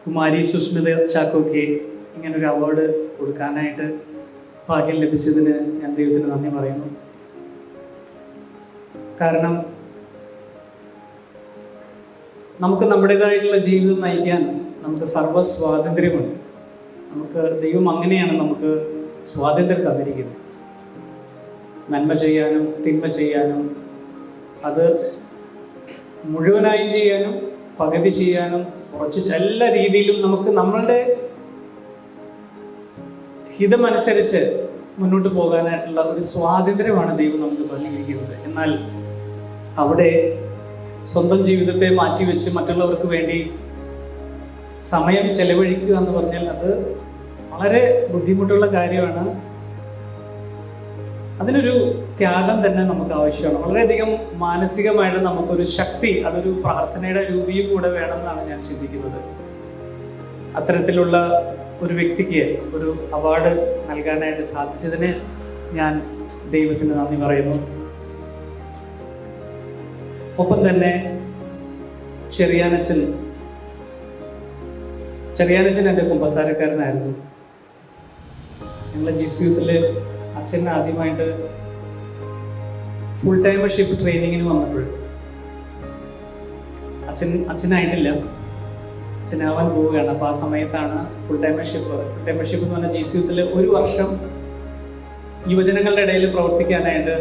കുമാരി സുസ്മിത ചാക്കോയ്ക്ക് ഇങ്ങനൊരു അവാർഡ് കൊടുക്കാനായിട്ട് ഭാഗ്യം ലഭിച്ചതിന് ഞാൻ ദൈവത്തിന് നന്ദി പറയുന്നു. കാരണം നമുക്ക് നമ്മുടേതായിട്ടുള്ള ജീവിതം നയിക്കാൻ നമുക്ക് സർവ്വ സ്വാതന്ത്ര്യമുണ്ട്. നമുക്ക് ദൈവം അങ്ങനെയാണ് നമുക്ക് സ്വാതന്ത്ര്യം തന്നിരിക്കുന്നത്. നന്മ ചെയ്യാനും തിന്മ ചെയ്യാനും, അത് മുഴുവനായും ചെയ്യാനും പകുതി ചെയ്യാനും കുറച്ച് എല്ലാ രീതിയിലും നമുക്ക് നമ്മളുടെ ഹിതമനുസരിച്ച് മുന്നോട്ട് പോകാനായിട്ടുള്ള ഒരു സ്വാതന്ത്ര്യമാണ് ദൈവം നമുക്ക് നൽകിയിരിക്കുന്നത്. എന്നാൽ അവിടെ സ്വന്തം ജീവിതത്തെ മാറ്റിവെച്ച് മറ്റുള്ളവർക്ക് വേണ്ടി സമയം ചെലവഴിക്കുക എന്ന് പറഞ്ഞാൽ അത് വളരെ ബുദ്ധിമുട്ടുള്ള കാര്യമാണ്. അതിനൊരു ത്യാഗം തന്നെ നമുക്ക് ആവശ്യമാണ്. വളരെയധികം മാനസികമായിട്ട് നമുക്കൊരു ശക്തി, അതൊരു പ്രാർത്ഥനയുടെ രൂപയും കൂടെ വേണമെന്നാണ് ഞാൻ ചിന്തിക്കുന്നത്. അത്തരത്തിലുള്ള ഒരു വ്യക്തിക്ക് ഒരു അവാർഡ് നൽകാനായിട്ട് സാധിച്ചതിന് ഞാൻ ദൈവത്തിന് നന്ദി പറയുന്നു. ഒപ്പം തന്നെ ചെറിയാനച്ചൻ എൻ്റെ കുമ്പസാരക്കാരനായിരുന്നു. ഞങ്ങൾ ജിസ്യൂത്തിൽ അച്ഛൻ ആദ്യമായിട്ട് ഫുൾ ടൈമർഷിപ്പ് ട്രെയിനിങ്ങിന് വന്നപ്പോൾ അച്ഛനായിട്ടില്ല, അച്ഛനാവാൻ പോവുകയാണ്. അപ്പോൾ ആ സമയത്താണ് ഫുൾ ടൈമർഷിപ്പ് എന്ന് പറഞ്ഞാൽ ജിസ്യൂത്തിൽ ഒരു വർഷം യുവജനങ്ങളുടെ ഇടയിൽ പ്രവർത്തിക്കാനായിട്ട്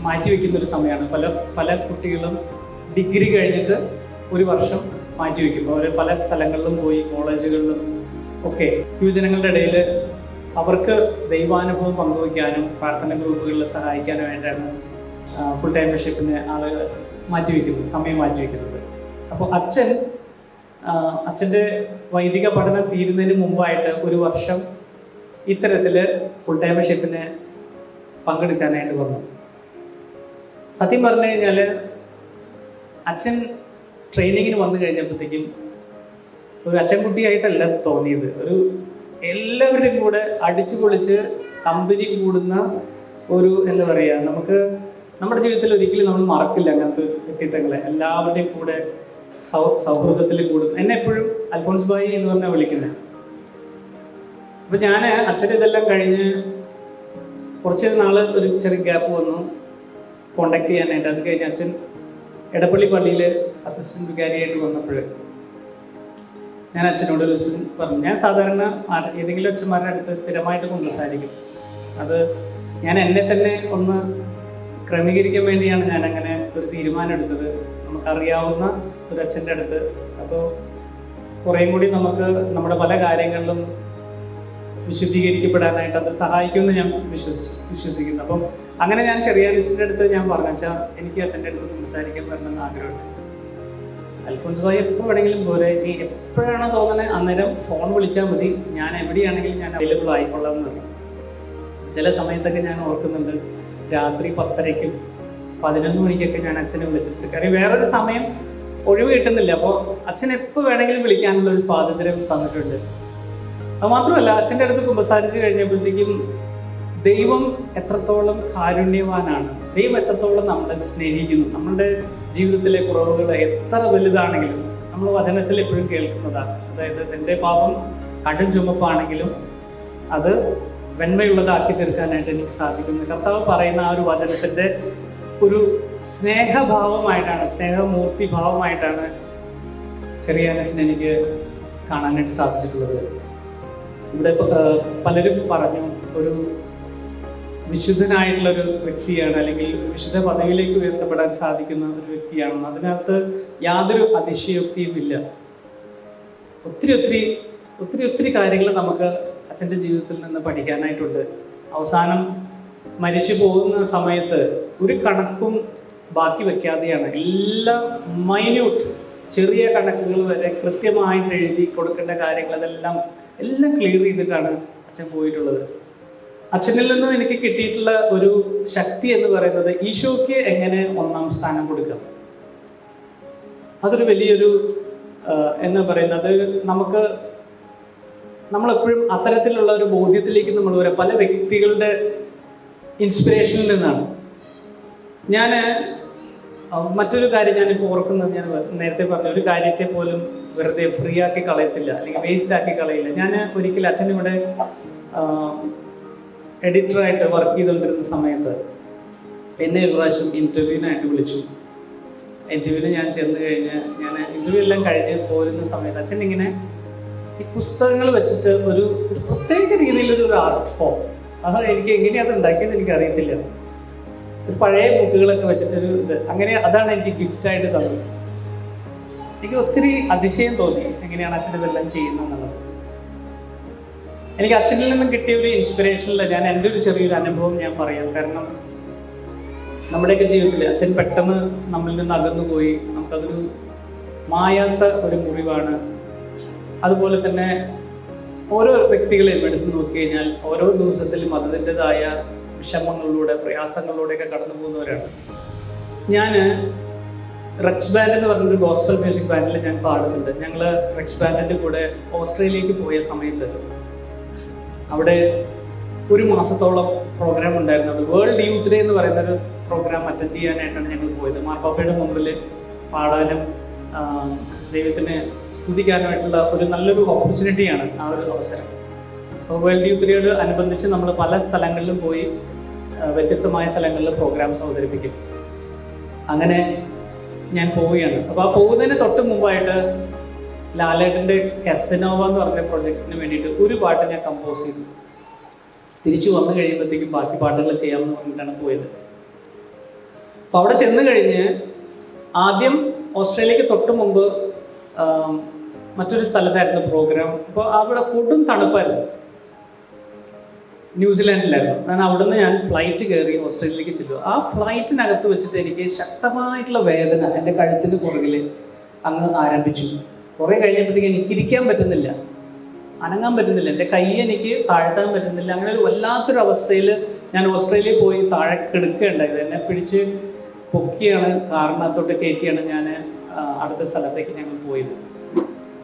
മാറ്റിവെക്കുന്നൊരു സമയമാണ്. പല കുട്ടികളും ഡിഗ്രി കഴിഞ്ഞിട്ട് ഒരു വർഷം മാറ്റിവെക്കും. അവർ പല സ്ഥലങ്ങളിലും പോയി, കോളേജുകളിലും ഒക്കെ യുവജനങ്ങളുടെ ഇടയിൽ അവർക്ക് ദൈവാനുഭവം പങ്കുവയ്ക്കാനും പ്രാർത്ഥന ഗ്രൂപ്പുകളിൽ സഹായിക്കാനും വേണ്ടിയാണ് ഫുൾ ടൈമർഷിപ്പിന് ആളുകൾ സമയം മാറ്റിവെക്കുന്നത്. അപ്പോൾ അച്ഛൻ്റെ വൈദിക പഠനം തീരുന്നതിന് മുമ്പായിട്ട് ഒരു വർഷം ഇത്തരത്തിൽ ഫുൾ ടൈമർഷിപ്പിന് പങ്കെടുക്കാനായിട്ട് വന്നു. സത്യം പറഞ്ഞു കഴിഞ്ഞാൽ അച്ഛൻ ട്രെയിനിങ്ങിന് വന്നു കഴിഞ്ഞപ്പോഴത്തേക്കും ഒരു അച്ഛൻകുട്ടിയായിട്ടല്ല തോന്നിയത്. ഒരു എല്ലാവരുടെയും കൂടെ അടിച്ചു പൊളിച്ച് കമ്പനി കൂടുന്ന ഒരു എന്താ പറയുക, നമുക്ക് നമ്മുടെ ജീവിതത്തിൽ ഒരിക്കലും നമ്മൾ മറക്കില്ല അങ്ങനത്തെ വ്യക്തിത്വങ്ങളെ. എല്ലാവരുടെയും കൂടെ സൗഹൃദത്തിൽ കൂടുന്നു. എന്നെ എപ്പോഴും അൽഫോൺസ് ഭായി എന്ന് പറഞ്ഞാൽ വിളിക്കുന്നത്. അപ്പം ഞാൻ അച്ഛൻ്റെ ഇതെല്ലാം കഴിഞ്ഞ് കുറച്ച് നാൾ ഒരു ചെറിയ ഗ്യാപ്പ് വന്നു കോണ്ടാക്ട് ചെയ്യാനായിട്ട്. അത് കഴിഞ്ഞ് അച്ഛൻ എടപ്പള്ളി പള്ളിയിൽ അസിസ്റ്റന്റ് വികാരിയായിട്ട് വന്നപ്പോൾ ഞാൻ അച്ഛനോട് ഒരു ദിവസം പറഞ്ഞു, ഞാൻ സാധാരണ ഏതെങ്കിലും അച്ഛന്മാരുടെ അടുത്ത് സ്ഥിരമായിട്ട് സംസാരിക്കും. അത് ഞാൻ എന്നെ തന്നെ ഒന്ന് ക്രമീകരിക്കാൻ വേണ്ടിയാണ് ഞാൻ അങ്ങനെ ഒരു തീരുമാനം എടുത്തത്. നമുക്കറിയാവുന്ന ഒരു അച്ഛൻ്റെ അടുത്ത്, അപ്പോൾ കുറേയും കൂടി നമുക്ക് നമ്മുടെ പല കാര്യങ്ങളിലും വിശുദ്ധീകരിക്കപ്പെടാനായിട്ട് അത് സഹായിക്കുമെന്ന് ഞാൻ വിശ്വസിക്കുന്നു. അപ്പം അങ്ങനെ ഞാൻ ചെറിയാനച്ഛൻ്റെ അടുത്ത് ഞാൻ പറഞ്ഞു, വെച്ചാൽ എനിക്ക് അച്ഛൻ്റെ അടുത്ത് സംസാരിക്കാൻ വരണമെന്ന് ആഗ്രഹമുണ്ട്. അൽഫോൺസ് ഭായി എപ്പോൾ വേണമെങ്കിലും പോരെ, നീ എപ്പോഴാണോ തോന്നുന്നത് അന്നേരം ഫോൺ വിളിച്ചാൽ മതി, ഞാൻ എവിടെയാണെങ്കിലും ഞാൻ അവൈലബിൾ ആയിക്കൊള്ളാം എന്ന് പറഞ്ഞു. ചില സമയത്തൊക്കെ ഞാൻ ഓർക്കുന്നുണ്ട്, രാത്രി 10:30-ക്കും 11 മണിക്കൊക്കെ ഞാൻ അച്ഛനെ വിളിച്ചിട്ടുണ്ട്. കാര്യം വേറൊരു സമയം ഒഴിവ് കിട്ടുന്നില്ല. അപ്പോൾ അച്ഛൻ എപ്പോൾ വേണമെങ്കിലും വിളിക്കാനുള്ള ഒരു സ്വാതന്ത്ര്യം തന്നിട്ടുണ്ട്. അത് മാത്രമല്ല, അച്ഛൻ്റെ അടുത്ത് കുമ്പസാരിച്ച് കഴിഞ്ഞപ്പോഴത്തേക്കും ദൈവം എത്രത്തോളം കാരുണ്യവാനാണ്, ദൈവം എത്രത്തോളം നമ്മളെ സ്നേഹിക്കുന്നു. നമ്മുടെ ജീവിതത്തിലെ കുറവുകൾ എത്ര വലുതാണെങ്കിലും നമ്മൾ വചനത്തിൽ എപ്പോഴും കേൾക്കുന്നതാണ്. അതായത് നിന്റെ പാപം കടും ചുമപ്പാണെങ്കിലും അത് വെണ്മയുള്ളതാക്കി തീർക്കാനായിട്ട് എനിക്ക് സാധിക്കുന്നു. കർത്താവ് പറയുന്ന ആ ഒരു വചനത്തിൻ്റെ ഒരു സ്നേഹഭാവമായിട്ടാണ്, സ്നേഹമൂർത്തി ഭാവമായിട്ടാണ് ചെറിയാനച്ഛനെ എനിക്ക് കാണാനായിട്ട് സാധിച്ചിട്ടുള്ളത്. ഇവിടെ പലരും പറഞ്ഞു ഒരു വിശുദ്ധനായിട്ടുള്ളൊരു വ്യക്തിയാണ്, അല്ലെങ്കിൽ വിശുദ്ധ പദവിയിലേക്ക് ഉയർത്തപ്പെടാൻ സാധിക്കുന്ന ഒരു വ്യക്തിയാണെന്ന്. അതിനകത്ത് യാതൊരു അതിശയോക്തിയുമില്ല. ഒത്തിരി കാര്യങ്ങൾ നമുക്ക് അച്ഛൻ്റെ ജീവിതത്തിൽ നിന്ന് പഠിക്കാനായിട്ടുണ്ട്. അവസാനം മരിച്ചു പോകുന്ന സമയത്ത് ഒരു കണക്കും ബാക്കി വെക്കാതെയാണ് എല്ലാം മൈന്യൂട്ട് ചെറിയ കണക്കുകൾ വരെ കൃത്യമായിട്ട് എഴുതി കൊടുക്കേണ്ട കാര്യങ്ങൾ എല്ലാം ക്ലിയർ ചെയ്തിട്ടാണ് അച്ഛൻ പോയിട്ടുള്ളത്. അച്ഛനിൽ നിന്നും എനിക്ക് കിട്ടിയിട്ടുള്ള ഒരു ശക്തി എന്ന് പറയുന്നത് ഈശോയ്ക്ക് എങ്ങനെ 1-ാം സ്ഥാനം കൊടുക്കാം. അതൊരു വലിയൊരു എന്താ പറയുന്നത്, നമ്മളെപ്പോഴും അത്തരത്തിലുള്ള ഒരു ബോധ്യത്തിലേക്ക് നമ്മൾ വരാം പല വ്യക്തികളുടെ ഇൻസ്പിറേഷനിൽ നിന്നാണ്. ഞാൻ മറ്റൊരു കാര്യം ഞാനിപ്പോൾ ഓർക്കുന്നത്, ഞാൻ നേരത്തെ പറഞ്ഞ ഒരു കാര്യത്തെ പോലും വെറുതെ ഫ്രീ ആക്കി കളയത്തില്ല, അല്ലെങ്കിൽ വേസ്റ്റ് ആക്കി കളയില്ല. ഞാൻ ഒരിക്കലും അച്ഛനിവിടെ എഡിറ്ററായിട്ട് വർക്ക് ചെയ്തുകൊണ്ടിരുന്ന സമയത്ത് എന്നെ ഒരു പ്രാവശ്യം ഇൻ്റർവ്യൂവിനായിട്ട് വിളിച്ചു. ഇൻ്റർവ്യൂവിന് ഞാൻ ചെന്ന് കഴിഞ്ഞ് ഞാൻ ഇൻ്റർവ്യൂ എല്ലാം കഴിഞ്ഞ് പോരുന്ന സമയത്ത് അച്ഛൻ ഇങ്ങനെ ഈ പുസ്തകങ്ങൾ വെച്ചിട്ട് ഒരു പ്രത്യേക രീതിയിലൊരു ആർട്ട് ഫോം, അത് എനിക്ക് എങ്ങനെയാണ് അത് ഉണ്ടാക്കിയെന്ന് എനിക്കറിയത്തില്ല. ഒരു പഴയ ബുക്കുകളൊക്കെ വെച്ചിട്ടൊരു ഇത്, അങ്ങനെ അതാണ് എനിക്ക് ഗിഫ്റ്റായിട്ട് തന്നത്. എനിക്ക് ഒത്തിരി അതിശയം തോന്നി എങ്ങനെയാണ് അച്ഛൻ ഇതെല്ലാം ചെയ്യുന്നത് എന്നുള്ളത്. എനിക്ക് അച്ഛനിൽ നിന്നും കിട്ടിയ ഒരു ഇൻസ്പിറേഷനിൽ ഞാൻ എൻ്റെ ഒരു ചെറിയൊരു അനുഭവം ഞാൻ പറയാം. കാരണം നമ്മുടെയൊക്കെ ജീവിതത്തിൽ അച്ഛൻ പെട്ടെന്ന് നമ്മളിൽ നിന്ന് അകന്നു പോയി, നമുക്കതൊരു മായാത്ത ഒരു മുറിവാണ്. അതുപോലെ തന്നെ ഓരോ വ്യക്തികളെയും എടുത്തു നോക്കി കഴിഞ്ഞാൽ ഓരോ ദിവസത്തിലും അതിൻ്റെതായ വിഷമങ്ങളിലൂടെ പ്രയാസങ്ങളിലൂടെയൊക്കെ കടന്നു പോകുന്നവരാണ്. ഞാൻ റെക്സ് ബാൻഡ് എന്ന് പറഞ്ഞൊരു ഗോസ്പൽ മ്യൂസിക് ബാൻഡിൽ ഞാൻ പാടുന്നുണ്ട്. ഞങ്ങൾ റെക്സ് ബാൻഡിൻ്റെ കൂടെ ഓസ്ട്രേലിയയിലേക്ക് പോയ സമയത്ത് അവിടെ ഒരു മാസത്തോളം പ്രോഗ്രാം ഉണ്ടായിരുന്നു. അത് വേൾഡ് യൂത്ത് ഡേ എന്ന് പറയുന്നൊരു പ്രോഗ്രാം അറ്റൻഡ് ചെയ്യാനായിട്ടാണ് ഞങ്ങൾ പോയത്. മാർപ്പാപ്പയുടെ മുമ്പിൽ പാടാനും ദൈവത്തിനെ സ്തുതിക്കാനുമായിട്ടുള്ള ഒരു നല്ലൊരു ഓപ്പർച്യൂണിറ്റിയാണ് ആ ഒരു അവസരം. അപ്പോൾ വേൾഡ് യൂത്ത് ഡേയോട് അനുബന്ധിച്ച് നമ്മൾ പല സ്ഥലങ്ങളിലും പോയി വ്യത്യസ്തമായ സ്ഥലങ്ങളിൽ പ്രോഗ്രാംസ് അവതരിപ്പിക്കും. അങ്ങനെ ഞാൻ പോവുകയാണ്. അപ്പോൾ ആ പോകുന്നതിന് തൊട്ട് മുമ്പായിട്ട് ലാലേട്ടൻ്റെ കെസനോവ എന്ന് പറഞ്ഞ പ്രൊജക്റ്റിന് വേണ്ടിയിട്ട് ഒരു പാട്ട് ഞാൻ കമ്പോസ് ചെയ്തു. തിരിച്ചു വന്നു കഴിയുമ്പോഴത്തേക്കും ബാക്കി പാട്ടുകൾ ചെയ്യാമെന്ന് പറഞ്ഞിട്ടാണ് പോയത്. അപ്പോൾ അവിടെ ചെന്ന് കഴിഞ്ഞ് ആദ്യം ഓസ്ട്രേലിയക്ക് തൊട്ട് മുമ്പ് മറ്റൊരു സ്ഥലത്തായിരുന്നു പ്രോഗ്രാം. അപ്പോൾ അവിടെ കൊടും തണുപ്പായിരുന്നു, ന്യൂസിലാൻഡിലായിരുന്നു. ഞാൻ ഫ്ലൈറ്റ് കയറി ഓസ്ട്രേലിയയിലേക്ക് ചെല്ലുക. ആ ഫ്ലൈറ്റിനകത്ത് വെച്ചിട്ട് എനിക്ക് ശക്തമായിട്ടുള്ള വേദന എൻ്റെ കഴുത്തിൻ്റെ പുറകിൽ അങ്ങ് ആരംഭിച്ചു. കുറേ കഴിഞ്ഞപ്പോഴത്തേക്ക് എനിക്ക് ഇരിക്കാൻ പറ്റുന്നില്ല, അനങ്ങാൻ പറ്റുന്നില്ല, എൻ്റെ കൈ എനിക്ക് താഴ്ത്താൻ പറ്റുന്നില്ല. അങ്ങനെ ഒരു വല്ലാത്തൊരു അവസ്ഥയിൽ ഞാൻ ഓസ്ട്രേലിയയിൽ പോയി താഴെ കിടക്കുകയുണ്ടായത്. എന്നെ പിടിച്ച് പൊക്കിയാണ് കാറിനകത്തോട്ട് കയറ്റിയാണ് ഞാൻ അടുത്ത സ്ഥലത്തേക്ക് ഞങ്ങൾ പോയത്.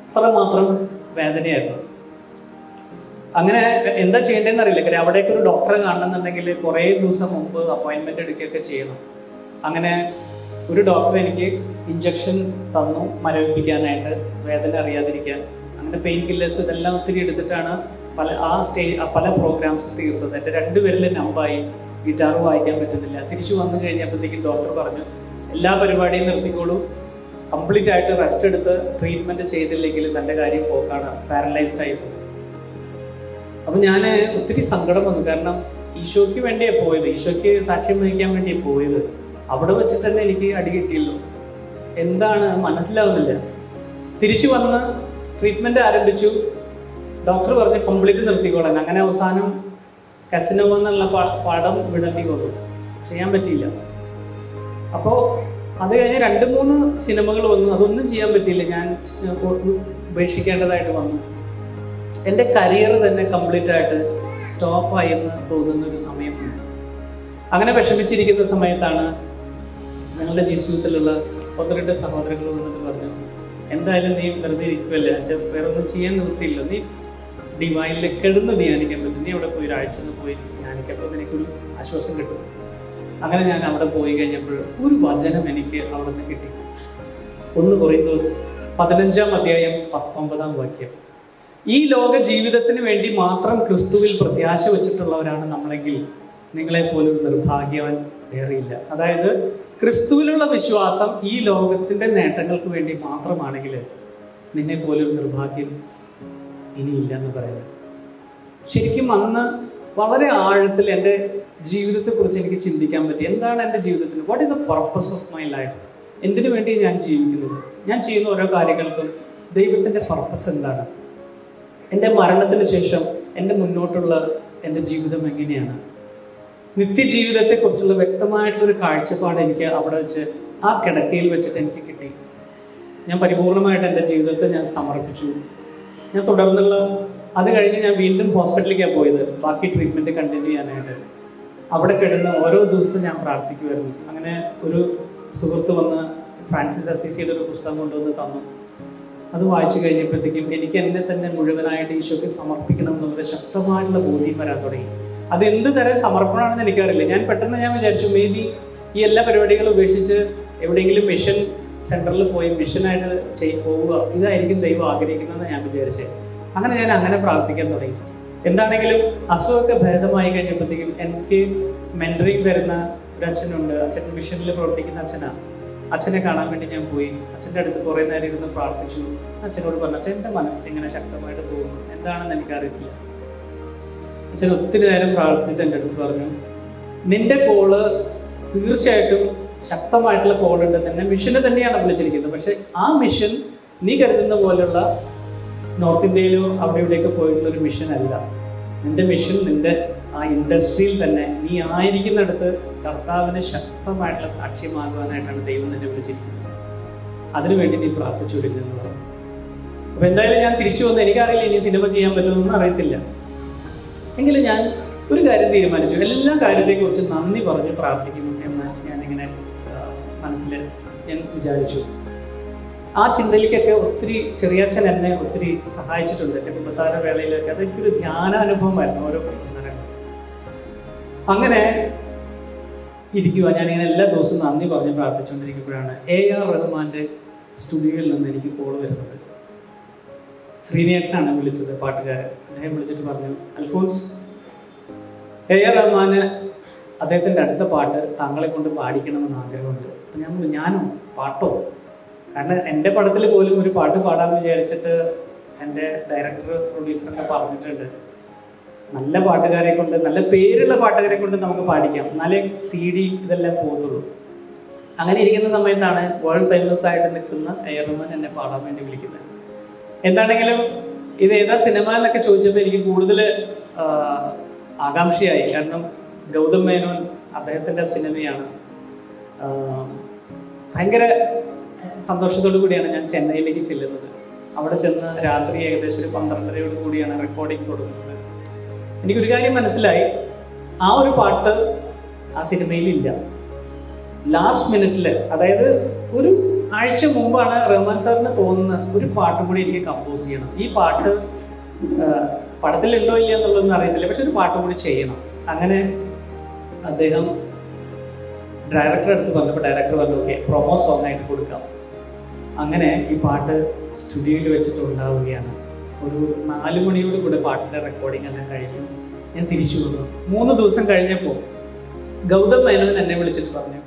അത്രമാത്രം വേദനയായിരുന്നു. അങ്ങനെ എന്താ ചെയ്യേണ്ടതെന്ന് അറിയില്ല. കാര്യം അവിടേക്ക് ഒരു ഡോക്ടറെ കാണണമെന്നുണ്ടെങ്കിൽ കുറേ ദിവസം മുമ്പ് അപ്പോയിൻമെൻ്റ് എടുക്കുകയൊക്കെ ചെയ്യണം. അങ്ങനെ ഒരു ഡോക്ടർ എനിക്ക് ഇഞ്ചക്ഷൻ തന്നു മരവിപ്പിക്കാനായിട്ട്, വേദന അറിയാതിരിക്കാൻ. അങ്ങനെ പെയിൻ കില്ലേഴ്സ് ഇതെല്ലാം ഒത്തിരി എടുത്തിട്ടാണ് പല പ്രോഗ്രാംസും തീർത്തത്. എൻ്റെ 2 വിരലിൽ നമ്പായി, ഗിറ്റാർ വായിക്കാൻ പറ്റുന്നില്ല. തിരിച്ചു വന്നു കഴിഞ്ഞപ്പോഴത്തേക്കും ഡോക്ടർ പറഞ്ഞു, എല്ലാ പരിപാടിയും നിർത്തിക്കോളൂ, കംപ്ലീറ്റ് ആയിട്ട് റെസ്റ്റ് എടുത്ത് ട്രീറ്റ്മെൻറ്റ് ചെയ്തില്ലെങ്കിൽ തൻ്റെ കാര്യം പോക്കാണ്, പാരലൈസ്ഡ് ആയി പോകും. അപ്പം ഞാൻ ഒത്തിരി സങ്കടം വന്നു. കാരണം ഈശോയ്ക്ക് വേണ്ടിയാണ് പോയത്, ഈശോയ്ക്ക് സാക്ഷ്യം വഹിക്കാൻ വേണ്ടിയാണ് പോയത്. അവിടെ വെച്ചിട്ട് തന്നെ എനിക്ക് അടി കിട്ടിയല്ലോ, എന്താണ് മനസ്സിലാവുന്നില്ല. തിരിച്ചു വന്ന് ട്രീറ്റ്മെൻറ്റ് ആരംഭിച്ചു. ഡോക്ടർ പറഞ്ഞ് കംപ്ലീറ്റ് നിർത്തിക്കോളാൻ. അങ്ങനെ അവസാനം കസിനോവ എന്നുള്ള പടം വിടേണ്ടി കൊണ്ടു, ചെയ്യാൻ പറ്റിയില്ല. അപ്പോൾ അത് കഴിഞ്ഞ് 2-3 സിനിമകൾ വന്നു, അതൊന്നും ചെയ്യാൻ പറ്റിയില്ല. ഞാൻ ഉപേക്ഷിക്കേണ്ടതായിട്ട് വന്നു. എൻ്റെ കരിയർ തന്നെ കംപ്ലീറ്റ് ആയിട്ട് സ്റ്റോപ്പായി എന്ന് തോന്നുന്നൊരു സമയമാണ്. അങ്ങനെ വിഷമിച്ചിരിക്കുന്ന സമയത്താണ് ഞങ്ങളുടെ ജീവിതത്തിലുള്ള 1-2 സഹോദരങ്ങൾ വന്നിട്ട് പറഞ്ഞു, എന്തായാലും നീ വെറുതെ ഇരിക്കുമല്ലേ, വേറെ ഒന്നും ചെയ്യാൻ നിർത്തിയില്ല, നീ ഡിവൈനിൽ കിടന്ന് ധ്യാനിക്കാൻ പറ്റും, നീ അവിടെ പോയി ഒരാഴ്ച ഒന്ന് പോയി ധ്യാനിക്കപ്പോൾ എനിക്കൊരു ആശ്വാസം കിട്ടും. അങ്ങനെ ഞാൻ അവിടെ പോയി കഴിഞ്ഞപ്പോൾ ഒരു വചനം എനിക്ക് അവിടെ നിന്ന് കിട്ടി. 1 കൊറിന്തോസ് 15-ാം അധ്യായം 19-ാം വാക്യം. ഈ ലോക ജീവിതത്തിന് വേണ്ടി മാത്രം ക്രിസ്തുവിൽ പ്രത്യാശ വെച്ചിട്ടുള്ളവരാണ് നമ്മളെങ്കിൽ നിങ്ങളെപ്പോലും നിർഭാഗ്യവാൻ വേറെയില്ല. അതായത് ക്രിസ്തുവിലുള്ള വിശ്വാസം ഈ ലോകത്തിൻ്റെ നേട്ടങ്ങൾക്ക് വേണ്ടി മാത്രമാണെങ്കിൽ നിന്നെ പോലും നിർഭാഗ്യം ഇനിയില്ല എന്ന് പറയുന്നത്. ശരിക്കും അന്ന് വളരെ ആഴത്തിൽ എൻ്റെ ജീവിതത്തെക്കുറിച്ച് എനിക്ക് ചിന്തിക്കാൻ പറ്റി. എന്താണ് എൻ്റെ ജീവിതത്തിൽ, what is the purpose of my life? എന്തിനു വേണ്ടി ഞാൻ ജീവിക്കുന്നത്? ഞാൻ ചെയ്യുന്ന ഓരോ കാര്യങ്ങൾക്കും ദൈവത്തിൻ്റെ പർപ്പസ് എന്താണ്? എൻ്റെ മരണത്തിന് ശേഷം എൻ്റെ മുന്നോട്ടുള്ള എൻ്റെ ജീവിതം എങ്ങനെയാണ്? നിത്യജീവിതത്തെക്കുറിച്ചുള്ള വ്യക്തമായിട്ടുള്ളൊരു കാഴ്ചപ്പാട് എനിക്ക് അവിടെ വെച്ച് ആ കിടക്കയിൽ വെച്ചിട്ട് എനിക്ക് കിട്ടി. ഞാൻ പരിപൂർണമായിട്ട് എൻ്റെ ജീവിതത്തെ ഞാൻ സമർപ്പിച്ചു. ഞാൻ തുടർന്നുള്ള അത് കഴിഞ്ഞ് ഞാൻ വീണ്ടും ഹോസ്പിറ്റലിലേക്കാണ് പോയത്, ബാക്കി ട്രീറ്റ്മെൻറ്റ് കണ്ടിന്യൂ ചെയ്യാനായിട്ട്. അവിടെ കിടന്ന് ഓരോ ദിവസവും ഞാൻ പ്രാർത്ഥിക്കുമായിരുന്നു. അങ്ങനെ ഒരു സുഹൃത്ത് വന്ന് ഫ്രാൻസിസ് അസീസിയുടെ ഒരു പുസ്തകം കൊണ്ടുവന്ന് തന്നു. അത് വായിച്ചു കഴിഞ്ഞപ്പോഴത്തേക്കും എനിക്ക് എന്നെ തന്നെ മുഴുവനായിട്ട് ഈശോയ്ക്ക് സമർപ്പിക്കണം എന്നുള്ള ശക്തമായിട്ടുള്ള ബോധ്യം വരാൻ തുടങ്ങി. അത് എന്ത് തരം സമർപ്പണമാണെന്ന് എനിക്കറിയില്ല. ഞാൻ പെട്ടെന്ന് വിചാരിച്ചു, മേ ബി ഈ എല്ലാ പരിപാടികളും ഉപേക്ഷിച്ച് എവിടെയെങ്കിലും മിഷൻ സെൻറ്ററിൽ പോയി മിഷനായിട്ട് പോവുക, ഇതായിരിക്കും ദൈവം ആഗ്രഹിക്കുന്നതെന്ന് ഞാൻ വിചാരിച്ചത്. ഞാൻ അങ്ങനെ പ്രാർത്ഥിക്കാൻ തുടങ്ങി. എന്താണെങ്കിലും അസുഖമൊക്കെ ഭേദമായി കഴിഞ്ഞപ്പോഴത്തേക്കും എനിക്ക് മെൻറ്ററിങ് തരുന്ന ഒരു അച്ഛനുണ്ട്. അച്ഛൻ മിഷനിൽ പ്രവർത്തിക്കുന്ന അച്ഛനാണ്. അച്ഛനെ കാണാൻ വേണ്ടി ഞാൻ പോയി. അച്ഛൻ്റെ അടുത്ത് കുറേ നേരം ഇരുന്ന് പ്രാർത്ഥിച്ചു. അച്ഛനോട് പറഞ്ഞു, അച്ഛൻ എൻ്റെ മനസ്സിൽ ഇങ്ങനെ ശക്തമായിട്ട് തോന്നുന്നു, എന്താണെന്ന് എനിക്കറിയില്ല. അച്ഛൻ ഒത്തിരി നേരം പ്രാർത്ഥിച്ചിട്ട് എൻ്റെ അടുത്ത് പറഞ്ഞു, നിന്റെ കോള് തീർച്ചയായിട്ടും ശക്തമായിട്ടുള്ള കോളുണ്ട്, തന്നെ മിഷന് തന്നെയാണ് വിളിച്ചിരിക്കുന്നത്. പക്ഷെ ആ മിഷൻ നീ കരുതുന്ന പോലെയുള്ള നോർത്ത് ഇന്ത്യയിലോ അവിടെ ഇവിടെയൊക്കെ പോയിട്ടുള്ള ഒരു മിഷൻ അല്ല. നിന്റെ മിഷൻ നിന്റെ ആ ഇൻഡസ്ട്രിയിൽ തന്നെ നീ ആയിരിക്കുന്നിടത്ത് കർത്താവിന് ശക്തമായിട്ടുള്ള സാക്ഷ്യമാകുവാനായിട്ടാണ് ദൈവം നിന്നെ വിളിച്ചിരിക്കുന്നത്. അതിനുവേണ്ടി നീ പ്രാർത്ഥിച്ചു വരുന്നതെന്ന് പറഞ്ഞു. അപ്പൊ എന്തായാലും ഞാൻ തിരിച്ചു വന്നു. എനിക്കറിയില്ല ഇനി സിനിമ ചെയ്യാൻ പറ്റുമെന്നൊന്നും അറിയത്തില്ല. എങ്കിലും ഞാൻ ഒരു കാര്യം തീരുമാനിച്ചു, എല്ലാ കാര്യത്തെക്കുറിച്ച് നന്ദി പറഞ്ഞ് പ്രാർത്ഥിക്കുന്നു എന്ന് ഞാനിങ്ങനെ മനസ്സിൽ ഞാൻ വിചാരിച്ചു. ആ ചിന്തയിലേക്കൊക്കെ ഒത്തിരി ചെറിയച്ഛൻ എന്നെ ഒത്തിരി സഹായിച്ചിട്ടുണ്ട്. എൻ്റെ കുമ്പസാര വേളയിലൊക്കെ അതൊരു ധ്യാനാനുഭവമായിരുന്നു ഓരോ കുമ്പസാരങ്ങളും. അങ്ങനെ ഇരിക്കുക. ഞാനിങ്ങനെ എല്ലാ ദിവസവും നന്ദി പറഞ്ഞ് പ്രാർത്ഥിച്ചുകൊണ്ടിരിക്കുമ്പോഴാണ് AR റഹ്മാൻ്റെ സ്റ്റുഡിയോയിൽ നിന്ന് എനിക്ക് കോൾ വരുന്നത്. ശ്രീനേട്ടനാണ് വിളിച്ചത്, പാട്ടുകാരൻ. അദ്ദേഹം വിളിച്ചിട്ട് പറഞ്ഞു, അൽഫോൻസ്, AR റഹ്മാന് അദ്ദേഹത്തിൻ്റെ അടുത്ത പാട്ട് താങ്കളെ കൊണ്ട് പാടിക്കണമെന്ന് ആഗ്രഹമുണ്ട്. അപ്പം ഞാൻ പറഞ്ഞു, ഞാനോ പാട്ടോ? കാരണം എൻ്റെ പടത്തിൽ പോലും ഒരു പാട്ട് പാടാമെന്ന് വിചാരിച്ചിട്ട് എൻ്റെ ഡയറക്ടർ പ്രൊഡ്യൂസറൊക്കെ പറഞ്ഞിട്ടുണ്ട്, നല്ല പാട്ടുകാരെ കൊണ്ട്, നല്ല പേരുള്ള പാട്ടുകാരെ കൊണ്ട് നമുക്ക് പാടിക്കാം, എന്നാലേ CD ഇതെല്ലാം പോകത്തുള്ളൂ. അങ്ങനെ ഇരിക്കുന്ന സമയത്താണ് വേൾഡ് ഫേമസ് ആയിട്ട് നിൽക്കുന്ന AR റഹ്മാൻ എന്നെ പാടാൻ വേണ്ടി വിളിക്കുന്നത്. എന്താണെങ്കിലും ഇത് ഏതാ സിനിമ എന്നൊക്കെ ചോദിച്ചപ്പോൾ എനിക്ക് കൂടുതൽ ആകാംക്ഷയായി. കാരണം ഗൗതം മേനോൻ അദ്ദേഹത്തിൻ്റെ സിനിമയാണ്. ഭയങ്കര സന്തോഷത്തോടു കൂടിയാണ് ഞാൻ ചെന്നൈയിലേക്ക് ചെല്ലുന്നത്. അവിടെ ചെന്ന് രാത്രി ഏകദേശം ഒരു 12:30 കൂടിയാണ് റെക്കോർഡിങ് തുടങ്ങുന്നത്. എനിക്കൊരു കാര്യം മനസ്സിലായി, ആ ഒരു പാട്ട് ആ സിനിമയിലില്ല. ലാസ്റ്റ് മിനിറ്റിൽ, അതായത് ഒരു ആഴ്ച മുമ്പാണ് റഹ്മാൻ സാറിന് തോന്നുന്നത് ഒരു പാട്ടും കൂടി എനിക്ക് കമ്പോസ് ചെയ്യണം. ഈ പാട്ട് പടത്തിലുണ്ടോ ഇല്ല എന്നുള്ളതൊന്നും അറിയത്തില്ല, പക്ഷെ ഒരു പാട്ടും കൂടി ചെയ്യണം. അങ്ങനെ അദ്ദേഹം ഡയറക്ടറെ അടുത്ത് പറഞ്ഞപ്പോൾ ഡയറക്ടർ പറഞ്ഞു, ഓക്കെ, പ്രൊമോ സോങ് ആയിട്ട് കൊടുക്കാം. അങ്ങനെ ഈ പാട്ട് സ്റ്റുഡിയോയിൽ വെച്ചിട്ട് ഉണ്ടാവുകയാണ്. ഒരു 4 മണിയോട് കൂടെ പാട്ടിൻ്റെ റെക്കോർഡിംഗ് എല്ലാം കഴിഞ്ഞു. ഞാൻ തിരിച്ചു വന്നു. 3 ദിവസം കഴിഞ്ഞപ്പോൾ ഗൗതം മേനോൻ എന്നെ വിളിച്ചിട്ട് പറഞ്ഞു,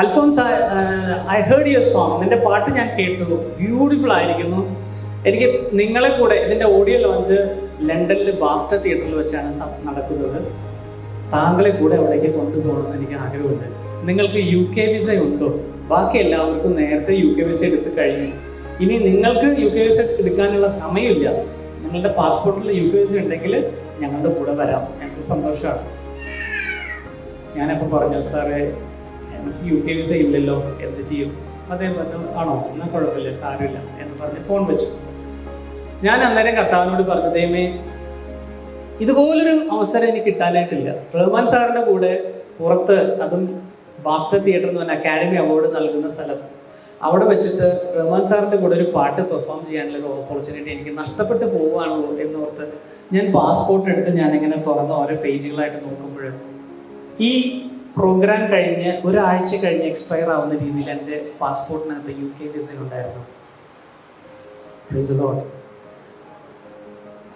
Alphonse, I heard your song, നിന്റെ പാട്ട് ഞാൻ കേട്ടു, ബ്യൂട്ടിഫുൾ ആയിരിക്കുന്നു. എനിക്ക് നിങ്ങളെ കൂടെ, ഇതിൻ്റെ ഓഡിയോ ലോഞ്ച് ലണ്ടനിൽ ബാഫ്റ്റ തിയേറ്ററിൽ വെച്ചാണ് നടക്കുന്നത്, താങ്കളെ കൂടെ അവിടേക്ക് കൊണ്ടുപോകണമെന്ന് എനിക്ക് ആഗ്രഹമുണ്ട്. നിങ്ങൾക്ക് UK വിസ ഉണ്ടോ? ബാക്കി എല്ലാവർക്കും നേരത്തെ UK വിസ എടുത്ത് കഴിഞ്ഞു. ഇനി നിങ്ങൾക്ക് UK വിസ എടുക്കാനുള്ള സമയമില്ല. നിങ്ങളുടെ പാസ്പോർട്ടിൽ UK വിസ ഉണ്ടെങ്കിൽ ഞങ്ങളുടെ കൂടെ വരാം, ഞങ്ങൾക്ക് സന്തോഷമാണ്. ഞാനപ്പോൾ പറഞ്ഞു, സാറേ എനിക്ക് UK വിസ ഇല്ലല്ലോ, എന്ത് ചെയ്യും? അദ്ദേഹം പറഞ്ഞു, ആണോ, എന്നാൽ കുഴപ്പമില്ല, സാരമില്ല എന്ന് പറഞ്ഞ് ഫോൺ വെച്ചു. ഞാൻ അന്നേരം കർത്താവിനോട് പറഞ്ഞു, ദൈവമേ, ഇതുപോലൊരു അവസരം എനിക്ക് കിട്ടാനായിട്ടില്ല. റഹ്മാൻ സാറിൻ്റെ കൂടെ പുറത്ത്, അതും ബാഫ്റ്റ തിയേറ്റർ എന്ന് പറഞ്ഞ അക്കാഡമി അവാർഡ് നൽകുന്ന സ്ഥലം, അവിടെ വെച്ചിട്ട് റഹ്മാൻ സാറിൻ്റെ കൂടെ ഒരു പാട്ട് പെർഫോം ചെയ്യാനുള്ള ഒരു ഓപ്പർച്യൂണിറ്റി എനിക്ക് നഷ്ടപ്പെട്ട് പോവുകയാണല്ലോ എന്നോർത്ത് ഞാൻ പാസ്പോർട്ട് എടുത്ത് ഞാനിങ്ങനെ തുറന്ന് ഓരോ പേജുകളായിട്ട് നോക്കുമ്പോൾ ഈ പ്രോഗ്രാം കഴിഞ്ഞ് ഒരാഴ്ച കഴിഞ്ഞ് എക്സ്പയർ ആവുന്ന രീതിയിൽ എൻ്റെ പാസ്പോർട്ടിനകത്ത് UK വിസ ഉണ്ടായിരുന്നു.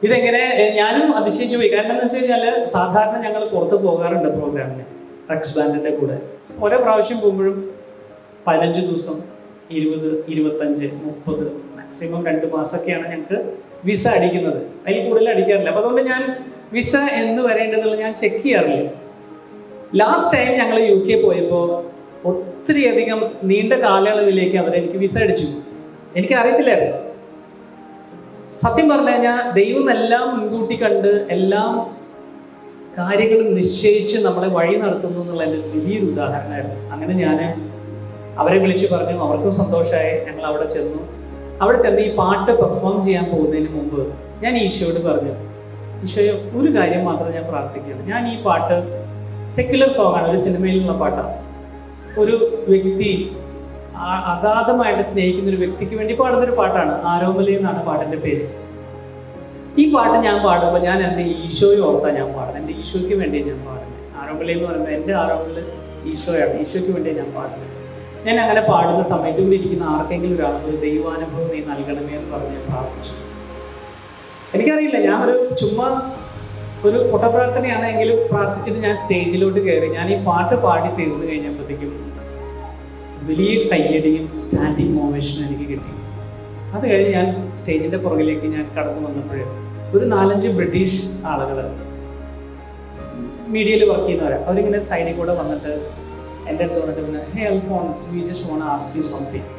ഇതെങ്ങനെ ഞാനും അതിശയിച്ചു പോയി. കാരണം എന്താ വെച്ച് കഴിഞ്ഞാൽ സാധാരണ ഞങ്ങൾ പുറത്ത് പോകാറുണ്ട് പ്രോഗ്രാമിന് റെക്സ് ബാൻഡിൻ്റെ കൂടെ. ഓരോ പ്രാവശ്യം പോകുമ്പോഴും 15 ദിവസം, 20, 25, 30, മാക്സിമം 2 മാസമൊക്കെയാണ് ഞങ്ങൾക്ക് വിസ അടിക്കുന്നത്. അതിൽ കൂടുതൽ അടിക്കാറില്ല. അപ്പോൾ അതുകൊണ്ട് ഞാൻ വിസ എന്ന് വരേണ്ടതെന്നുള്ള ഞാൻ ചെക്ക് ചെയ്യാറില്ല. ലാസ്റ്റ് ടൈം ഞങ്ങൾ UK പോയപ്പോൾ ഒത്തിരിയധികം നീണ്ട കാലയളവിലേക്ക് അവരെനിക്ക് വിസ അടിച്ചു. എനിക്ക് അറിയത്തില്ലായിരുന്നു. സത്യം പറഞ്ഞു കഴിഞ്ഞാൽ ദൈവം എല്ലാം മുൻകൂട്ടി കണ്ട് എല്ലാം കാര്യങ്ങളും നിശ്ചയിച്ച് നമ്മളെ വഴി നടത്തുന്നു എന്നുള്ള എൻ്റെ വലിയൊരു ഉദാഹരണമായിരുന്നു. അങ്ങനെ ഞാൻ അവരെ വിളിച്ച് പറഞ്ഞു, അവർക്കും സന്തോഷമായി. ഞങ്ങൾ അവിടെ ചെന്നു. അവിടെ ചെന്ന് ഈ പാട്ട് പെർഫോം ചെയ്യാൻ പോകുന്നതിന് മുമ്പ് ഞാൻ ഈശോയോട് പറഞ്ഞു, ഈശോയെ, ഒരു കാര്യം മാത്രം ഞാൻ പ്രാർത്ഥിക്കുകയാണ്. ഞാൻ ഈ പാട്ട് സെക്യുലർ സോങ്ങാണ്, ഒരു സിനിമയിലുള്ള പാട്ടാണ്. ഒരു വ്യക്തി അഗാധമായിട്ട് സ്നേഹിക്കുന്ന ഒരു വ്യക്തിക്ക് വേണ്ടി പാടുന്നൊരു പാട്ടാണ്. ആരോമലി എന്നാണ് പാട്ടിൻ്റെ പേര്. ഈ പാട്ട് ഞാൻ പാടുമ്പോൾ ഞാൻ എൻ്റെ ഈശോയെ ഓർത്താണ് ഞാൻ പാടുന്നത്. എൻ്റെ ഈശോയ്ക്ക് വേണ്ടി ഞാൻ പാടുന്നത്. ആരോമലി എന്ന് പറയുമ്പോൾ എൻ്റെ ആരോമൽ ഈശോയാണ്. ഈശോയ്ക്ക് വേണ്ടി ഞാൻ പാടുന്നത്. ഞാൻ അങ്ങനെ പാടുന്ന സമയത്ത് ഇവിടെ ഇരിക്കുന്ന ആർക്കെങ്കിലും ഒരാൾക്ക് ഒരു ദൈവാനുഭവം നീ നൽകണമേ എന്ന് പറഞ്ഞ് ഞാൻ പ്രാർത്ഥിച്ചു. എനിക്കറിയില്ല, ഞാൻ ചുമ്മാ ഒരു പൊട്ടപ്രാർത്ഥനയാണെങ്കിലും പ്രാർത്ഥിച്ചിട്ട് ഞാൻ സ്റ്റേജിലോട്ട് കയറി. ഞാൻ ഈ പാട്ട് പാടി തീർന്നു കഴിഞ്ഞപ്പോഴത്തേക്കും വലിയ കയ്യടിയും സ്റ്റാൻഡിങ് ഓവേഷനും എനിക്ക് കിട്ടി. അത് കഴിഞ്ഞ് ഞാൻ സ്റ്റേജിൻ്റെ പുറകിലേക്ക് ഞാൻ കടന്നു വന്നപ്പോഴേ ഒരു 4-5 ബ്രിട്ടീഷ് ആളുകൾ മീഡിയയിൽ വർക്ക് ചെയ്യുന്നവരാണ്. അവരിങ്ങനെ സൈഡിൽ കൂടെ വന്നിട്ട് എൻ്റെ അടുത്ത് പറഞ്ഞിട്ട് പിന്നെ, hey Alphonse, we just want to ask you something,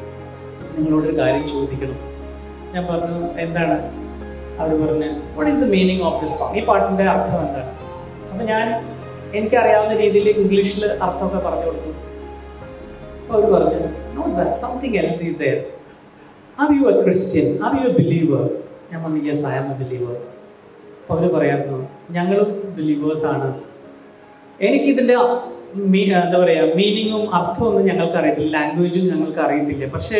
നിങ്ങളോടൊരു കാര്യം ചോദിക്കണം. ഞാൻ പറഞ്ഞു, എന്താണ്? അവർ പറഞ്ഞു, what is the meaning of this song, ഈ പാട്ടിൻ്റെ അർത്ഥം എന്താണ്? അപ്പം ഞാൻ എനിക്കറിയാവുന്ന രീതിയിൽ ഇംഗ്ലീഷിൽ അർത്ഥമൊക്കെ പറഞ്ഞു കൊടുത്തു. അപ്പോൾ അവർ പറഞ്ഞു, not that, something else is there. Are you a Christian? Are you a believer? ഞാൻ പറഞ്ഞു, yes, I am a believer. അപ്പോൾ അവർ പറയായിരുന്നു, ഞങ്ങളും ബിലീവേഴ്സാണ്. എനിക്കിതിൻ്റെ എന്താ പറയുക, മീനിങ്ങും അർത്ഥമൊന്നും ഞങ്ങൾക്ക് അറിയത്തില്ല, ലാംഗ്വേജും ഞങ്ങൾക്ക് അറിയത്തില്ല. പക്ഷേ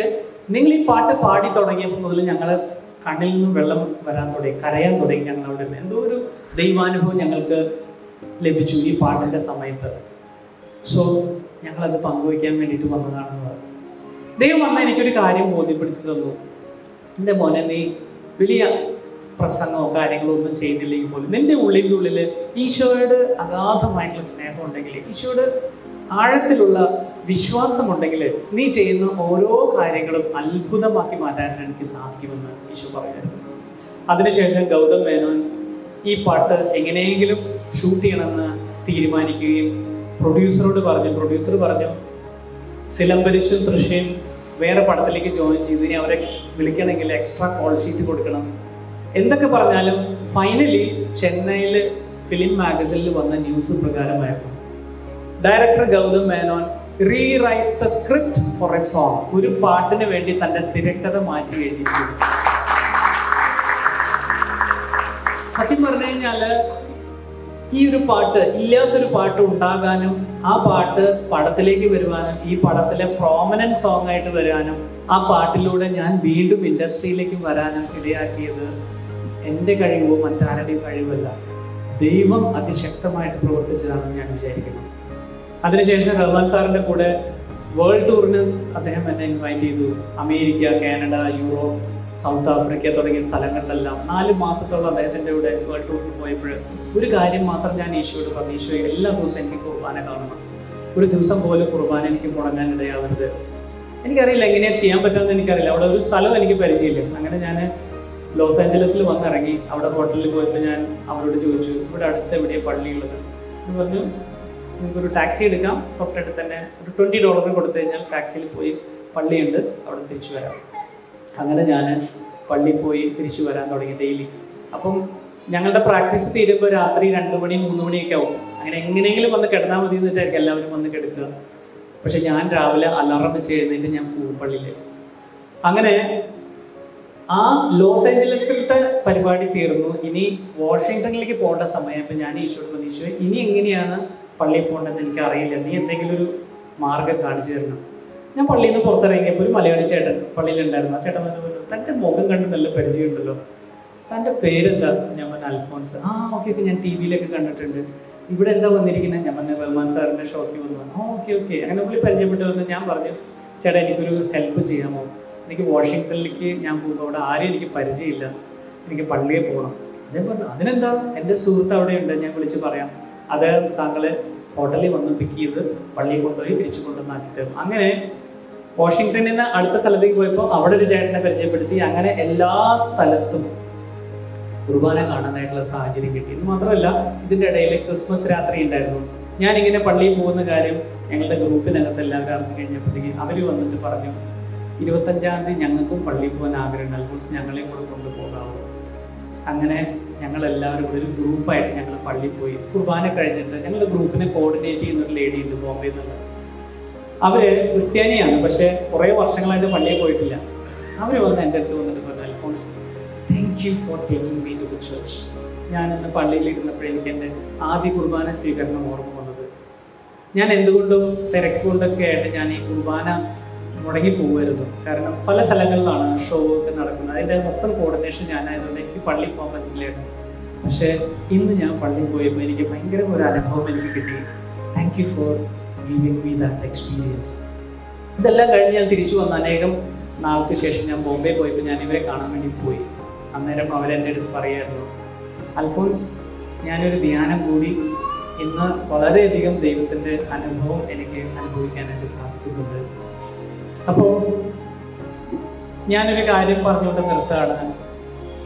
നിങ്ങൾ ഈ പാട്ട് പാടി തുടങ്ങിയപ്പോൾ മുതൽ ഞങ്ങൾ കണ്ണിൽ നിന്നും വെള്ളം വരാൻ തുടങ്ങി, കരയാൻ തുടങ്ങി. ഞങ്ങളുടെ എന്തോ ഒരു ദൈവാനുഭവം ഞങ്ങൾക്ക് ലഭിച്ചു ഈ പാട്ടിൻ്റെ സമയത്ത്. സോ ഞങ്ങളത് പങ്കുവയ്ക്കാൻ വേണ്ടിയിട്ട് വന്നതാണെന്ന് പറഞ്ഞു. ദൈവം വന്നാൽ എനിക്കൊരു കാര്യം ബോധ്യപ്പെടുത്തി തന്നു. എൻ്റെ മോനെ, നീ വലിയ പ്രസംഗമോ കാര്യങ്ങളോ ഒന്നും ചെയ്യുന്നില്ലെങ്കിൽ പോലും നിന്റെ ഉള്ളിൻ്റെ ഉള്ളിൽ ഈശോയോട് അഗാധമായിട്ടുള്ള സ്നേഹം ഉണ്ടെങ്കിൽ, ഈശോയോട് ആഴത്തിലുള്ള വിശ്വാസമുണ്ടെങ്കിൽ നീ ചെയ്യുന്ന ഓരോ കാര്യങ്ങളും അത്ഭുതമാക്കി മാറ്റാൻ എനിക്ക് സാധിക്കുമെന്ന് ഈശോ പറയുമായിരുന്നു. അതിനുശേഷം ഗൗതം മേനോൻ ഈ പാട്ട് എങ്ങനെയെങ്കിലും ഷൂട്ട് ചെയ്യണമെന്ന് തീരുമാനിക്കുകയും പ്രൊഡ്യൂസർ പറഞ്ഞു സിലമ്പരിശും തൃശ്ശയും വേറെ പടത്തിലേക്ക് ജോയിൻ ചെയ്ത് ഇനി അവരെ വിളിക്കണമെങ്കിൽ എക്സ്ട്രാ കോൾ ഷീറ്റ് കൊടുക്കണം. എന്തൊക്കെ പറഞ്ഞാലും ഫൈനലി ചെന്നൈയിൽ ഫിലിം മാഗസിനിൽ വന്ന ന്യൂസ് പ്രകാരമായിരുന്നു director Gautham Menon rewrite the script for a song, ഒരു പാട്ടിന് വേണ്ടി തന്റെ തിരക്കഥ മാറ്റി എഴുതിയിട്ടുണ്ട്. സത്യം പറഞ്ഞു കഴിഞ്ഞാല് ഈ ഒരു പാട്ട്, ഇല്ലാത്തൊരു പാട്ട് ഉണ്ടാകാനും ആ പാട്ട് പടത്തിലേക്ക് വരുവാനും ഈ പടത്തിലെ പ്രോമിനന്റ് സോങ് ആയിട്ട് വരാനും ആ പാട്ടിലൂടെ ഞാൻ വീണ്ടും ഇൻഡസ്ട്രിയിലേക്ക് വരാനും ഇടയാക്കിയത് എൻ്റെ കഴിവോ മറ്റാരുടെയും കഴിവല്ല, ദൈവം അതിശക്തമായിട്ട് പ്രവർത്തിച്ചതാണെന്ന് ഞാൻ വിചാരിക്കുന്നു. അതിനുശേഷം റഹ്മാൻ സാറിൻ്റെ കൂടെ വേൾഡ് ടൂറിന് അദ്ദേഹം എന്നെ ഇൻവൈറ്റ് ചെയ്തു. America, Canada, Europe, south Africa തുടങ്ങിയ സ്ഥലങ്ങളിലെല്ലാം 4 മാസത്തോളം അദ്ദേഹത്തിൻ്റെ കൂടെ വേൾഡ് ടൂറിന് പോയപ്പോൾ ഒരു കാര്യം മാത്രം ഞാൻ ഈശോയോട് പറഞ്ഞു, ഈശോ എല്ലാ ദിവസവും എനിക്ക് കുർബാന കാണണം, ഒരു ദിവസം പോലും കുർബാന എനിക്ക് മുടങ്ങാൻ ഇടയാവരുത്. എനിക്കറിയില്ല എങ്ങനെയാണ് ചെയ്യാൻ പറ്റുമെന്ന് എനിക്കറിയില്ല, അവിടെ ഒരു സ്ഥലം എനിക്ക് പരിചയമില്ല. അങ്ങനെ ഞാൻ ലോസ് ആഞ്ചലസിൽ വന്നിറങ്ങി. അവിടെ ഹോട്ടലിൽ പോയപ്പോൾ ഞാൻ അവരോട് ചോദിച്ചു, ഇവിടെ അടുത്ത് എവിടെയാണ് പള്ളിയുള്ളത് എന്ന് പറഞ്ഞു. നിങ്ങൾക്കൊരു ടാക്സി എടുക്കാം, തൊട്ടടുത്ത് തന്നെ ഒരു $20 കൊടുത്തു കഴിഞ്ഞാൽ ടാക്സിയിൽ പോയി പള്ളിയുണ്ട്, അവിടെ തിരിച്ചു വരാം. അങ്ങനെ ഞാൻ പള്ളിയിൽ പോയി തിരിച്ചു വരാൻ തുടങ്ങി ഡെയിലി. അപ്പം ഞങ്ങളുടെ പ്രാക്ടീസ് തീരുമ്പോൾ രാത്രി 2 മണി 3 മണിയൊക്കെ ആവും. അങ്ങനെ എങ്ങനെയെങ്കിലും വന്ന് കിടന്നാൽ മതി എന്നിട്ടായിരിക്കും എല്ലാവരും വന്ന് കിടക്കുക. പക്ഷെ ഞാൻ രാവിലെ അലാറം വെച്ച് എഴുന്നേറ്റ് ഞാൻ പോകും പള്ളിയിലേക്ക്. അങ്ങനെ ആ ലോസ് ഏഞ്ചലസിലത്തെ പരിപാടി തീർന്നു. ഇനി വാഷിങ്ടണിലേക്ക് പോകേണ്ട സമയം. അപ്പം ഞാൻ ഈശോയോട് പറഞ്ഞു, ഈശോ ഇനി എങ്ങനെയാണ് പള്ളിയിൽ പോകേണ്ടതെന്ന് എനിക്ക് അറിയില്ല, നീ എന്തെങ്കിലും ഒരു മാർഗ്ഗം കാണിച്ചു തരണം. ഞാൻ പള്ളിയിൽ നിന്ന് പുറത്തിറങ്ങിയപ്പോൾ ഒരു മലയാളി ചേട്ടൻ പള്ളിയിലുണ്ടായിരുന്നു. ആ ചേട്ടൻ പറഞ്ഞു, തൻ്റെ മുഖം കണ്ട് നല്ല പരിചയമുണ്ടല്ലോ, തൻ്റെ പേരെന്താ? ഞാൻ പറഞ്ഞു, അൽഫോൺസ്. ഓക്കെ, ഞാൻ ടി വിയിലൊക്കെ കണ്ടിട്ടുണ്ട്. ഇവിടെ എന്താ വന്നിരിക്കുന്നത്? ഞാൻ പറഞ്ഞു, റഹ്മാൻ സാറിൻ്റെ ഷോയ്ക്ക് വന്നു. ഓക്കെ. അങ്ങനെ പുള്ളി പരിചയപ്പെട്ട് വന്ന് ഞാൻ പറഞ്ഞു, ചേട്ടാ എനിക്കൊരു ഹെൽപ്പ് ചെയ്യാമോ? എനിക്ക് വാഷിങ്ടണിലേക്ക് ഞാൻ പോകുമ്പോൾ അവിടെ ആരെയും എനിക്ക് പരിചയമില്ല, എനിക്ക് പള്ളിയിൽ പോകണം. അദ്ദേഹം പറഞ്ഞു, അതിനെന്താ, എൻ്റെ സുഹൃത്ത് അവിടെയുണ്ട്, ഞാൻ വിളിച്ച് പറയാം. അത് താങ്കളെ ഹോട്ടലിൽ വന്ന് പിക്ക് ചെയ്ത് പള്ളിയിൽ കൊണ്ടുപോയി തിരിച്ചു കൊണ്ടുവന്നാക്കി തരും. അങ്ങനെ വാഷിങ്ടണിൽ നിന്ന് അടുത്ത സ്ഥലത്തേക്ക് പോയപ്പോൾ അവിടെ ഒരു ചേട്ടനെ പരിചയപ്പെടുത്തി. അങ്ങനെ എല്ലാ സ്ഥലത്തും കുർബാന കാണാനായിട്ടുള്ള സാഹചര്യം കിട്ടി. ഇത് മാത്രമല്ല, ഇതിൻ്റെ ഇടയിൽ ക്രിസ്മസ് രാത്രി ഉണ്ടായിരുന്നു. ഞാനിങ്ങനെ പള്ളിയിൽ പോകുന്ന കാര്യം ഞങ്ങളുടെ ഗ്രൂപ്പിനകത്ത് എല്ലാവരും അറിഞ്ഞു കഴിഞ്ഞപ്പോഴത്തേക്ക് അവർ വന്നിട്ട് പറഞ്ഞു, 25-ാം തീയതി ഞങ്ങൾക്കും പള്ളിയിൽ പോകാൻ ആഗ്രഹമുണ്ട്, അൽഫോൺസ് ഞങ്ങളെയും കൂടെ കൊണ്ടുപോകാമോ? അങ്ങനെ ഞങ്ങളെല്ലാവരും കൂടെ ഒരു ഗ്രൂപ്പായിട്ട് ഞങ്ങൾ പള്ളിയിൽ പോയി. കുർബാന കഴിഞ്ഞിട്ട് ഞങ്ങളുടെ ഗ്രൂപ്പിനെ കോർഡിനേറ്റ് ചെയ്യുന്ന ഒരു ലേഡി ഉണ്ട് ബോംബെയിൽ നിന്നുള്ള. അവർ ക്രിസ്ത്യാനിയാണ്, പക്ഷേ കുറേ വർഷങ്ങളായിട്ട് പള്ളിയിൽ പോയിട്ടില്ല. അവർ വന്ന് എൻ്റെ അടുത്ത് വന്നിട്ട് പറഞ്ഞു, Alphonse, thank you for taking me to the church. ഞാനിന്ന് പള്ളിയിലിരുന്നപ്പോഴെനിക്ക് എൻ്റെ ആദ്യ കുർബാന സ്വീകരണം ഓർമ്മ വന്നത്. ഞാൻ എന്തുകൊണ്ടും തിരക്കുകൊണ്ടൊക്കെ ആയിട്ട് ഞാൻ ഈ കുർബാന മുടങ്ങി പോകുമായിരുന്നു. കാരണം പല സ്ഥലങ്ങളിലാണ് ഷോ ഒക്കെ നടക്കുന്നത്. അതിൻ്റെ മൊത്തം കോർഡിനേഷൻ ഞാനായതുകൊണ്ട് എനിക്ക് പള്ളിയിൽ പോകാൻ പറ്റില്ലായിരുന്നു. പക്ഷേ ഇന്ന് ഞാൻ പള്ളിയിൽ പോയപ്പോൾ എനിക്ക് ഭയങ്കര ഒരു അനുഭവം എനിക്ക് കിട്ടി. Thank you four giving me that experience. ഇതെല്ലാം കഴിഞ്ഞ് ഞാൻ തിരിച്ചു വന്ന് അനേകം നാൾക്ക് ശേഷം ഞാൻ ബോംബെ പോയപ്പോൾ ഞാൻ ഇവരെ കാണാൻ വേണ്ടി പോയി. അന്നേരം അവരെൻ്റെ അടുത്ത് പറയായിരുന്നു, അൽഫോൻസ്, ഞാനൊരു ധ്യാനം കൂടി ഇന്ന് വളരെയധികം ദൈവത്തിൻ്റെ അനുഭവം എനിക്ക് അനുഭവിക്കാനായിട്ട് സാധിക്കുന്നുണ്ട്. അപ്പോൾ ഞാനൊരു കാര്യം പറഞ്ഞുകൊണ്ട് നിർത്താണ്.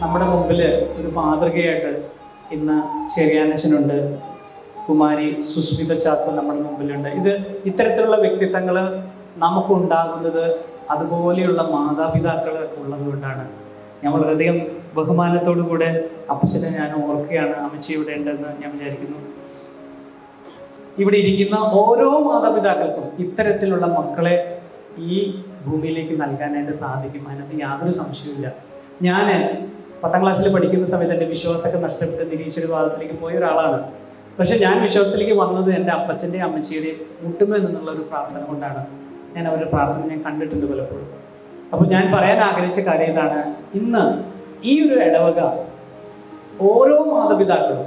നമ്മുടെ മുമ്പിൽ ഒരു മാതൃകയായിട്ട് ഇന്ന് ചെറിയാനച്ചനുണ്ട്, കുമാരി സുസ്മിത ചാക്കോ നമ്മുടെ മുമ്പിലുണ്ട്. ഇത്തരത്തിലുള്ള വ്യക്തിത്വങ്ങൾ നമുക്കുണ്ടാകുന്നത് അതുപോലെയുള്ള മാതാപിതാക്കൾ ഉള്ളത് കൊണ്ടാണ്. ഞാൻ വളരെയധികം ബഹുമാനത്തോടു കൂടെ അപ്പച്ചനെ ഞാൻ ഓർക്കുകയാണ്. അമ്മച്ചി ഇവിടെ ഉണ്ടെന്ന് ഞാൻ വിചാരിക്കുന്നു. ഇവിടെ ഇരിക്കുന്ന ഓരോ മാതാപിതാക്കൾക്കും ഇത്തരത്തിലുള്ള മക്കളെ ഈ ഭൂമിയിലേക്ക് നൽകാനായിട്ട് സാധിക്കും. അതിനകത്ത് യാതൊരു സംശയവുമില്ല. ഞാൻ 10ാം ക്ലാസ്സിൽ പഠിക്കുന്ന സമയത്ത് എൻ്റെ വിശ്വാസമൊക്കെ നഷ്ടപ്പെട്ട് നിരീശ്വരവാദത്തിലേക്ക് പോയ ഒരാളാണ്. പക്ഷെ ഞാൻ വിശ്വാസത്തിലേക്ക് വന്നത് എൻ്റെ അപ്പച്ചൻ്റെയും അമ്മച്ചിയുടെയും മുട്ടുമേൽ നിന്നുള്ള ഒരു പ്രാർത്ഥന കൊണ്ടാണ്. ഞാൻ അവരുടെ പ്രാർത്ഥന ഞാൻ കണ്ടിട്ടുണ്ട് പലപ്പോഴും. അപ്പോൾ ഞാൻ പറയാൻ ആഗ്രഹിച്ച കാര്യം ഇതാണ്. ഇന്ന് ഈ ഒരു ഇടവക ഓരോ മാതാപിതാക്കളും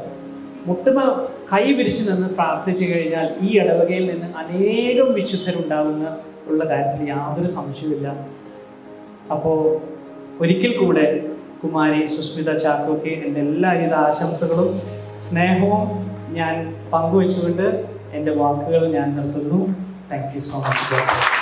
മുട്ടുമ കൈ വിരിച്ചു നിന്ന് പ്രാർത്ഥിച്ചു കഴിഞ്ഞാൽ ഈ ഇടവകയിൽ നിന്ന് അനേകം വിശുദ്ധരുണ്ടാകുന്ന ഉള്ള കാര്യത്തിൽ യാതൊരു സംശയവുമില്ല. അപ്പോൾ ഒരിക്കൽ കൂടെ കുമാരി സുസ്മിത ചാക്കോയ്ക്ക് എൻ്റെ എല്ലാവിധ ആശംസകളും സ്നേഹവും ഞാൻ പങ്കുവെച്ചുകൊണ്ട് എൻ്റെ വാക്കുകൾ ഞാൻ നിർത്തുന്നു. Thank you so much.